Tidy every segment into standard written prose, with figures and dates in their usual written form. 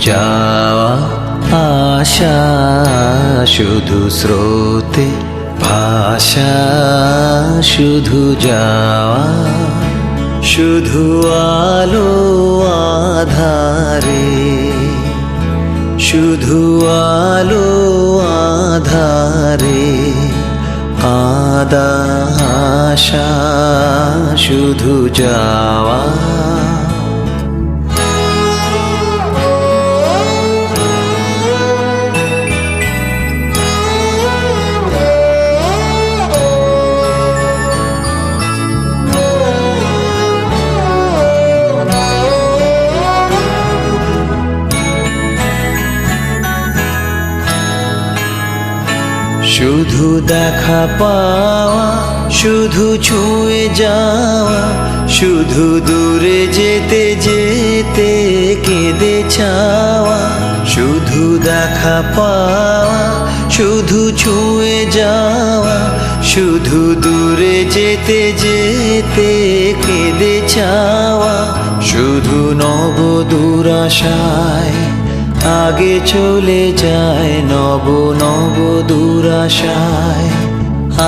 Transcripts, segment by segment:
যাওয়া আশা, শুধু স্রোতে ভাষা, শুধু যাওয়া, শুধু আলো আধারে, শুধু আলো আধারে কাঁদা আশা, শুধু যাওয়া। শুধু দেখা পাওয়া, শুধু ছুঁয়ে যাওয়া, শুধু দূরে যেতে যেতে কেঁদে চাওয়া। শুধু দেখা পাওয়া, শুধু ছুঁয়ে যাওয়া, শুধু দূরে যেতে যেতে কেঁদে চাওয়া। শুধু নব দুরাশায় আগে চলে যায়, নব নব দুরাশায়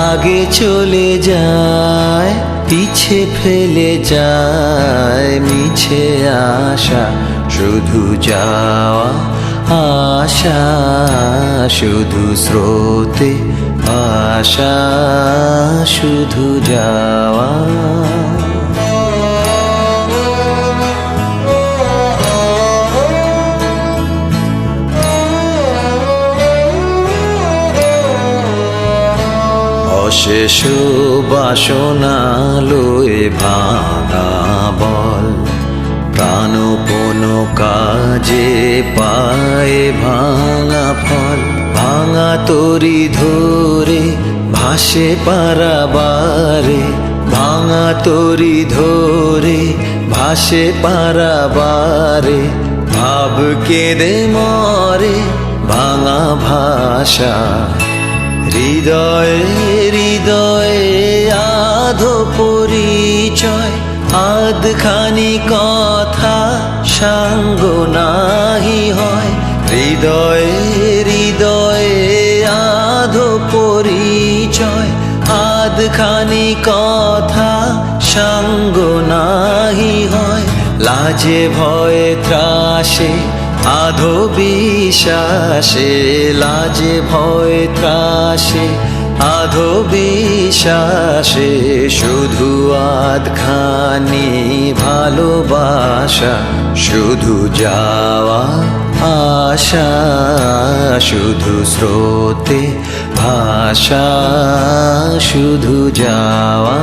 আগে চলে যায়, পিছে ফেলে যায় মিছে আশা। শুধু যাওয়া আশা, শুধু স্রোতে আশা, শুধু যাওয়া। অশেষ বাসনা লয়ে ভাঙা বল, প্রাণ কোনো কাজে পায়ে ভাঙা ফল। ভাঙা তরি ধরে ভাসে পারাবারে, ভাঙা তরি ধরে ভাসে পারাবারে। ভাব কেঁদে মরে ভাঙা ভাষা, হৃদয়ে হৃদয়ে আধো পরিচয়। আধখানি কথা সাঙ্গ নাহি হয়, হৃদয়ে হৃদয়ে আধো পরিচয়। আধখানি কথা সাঙ্গ নাহি হয়, লাজে ভয়ে ত্রাসে আধো বিশ্বাসে। লাজে ভয়ে ত্রাসে আধো বিশ্বাসে, শুধু আধখানি ভালোবাসা। শুধু যাওয়া আশা, শুধু স্রোতে ভাষা, শুধু যাওয়া।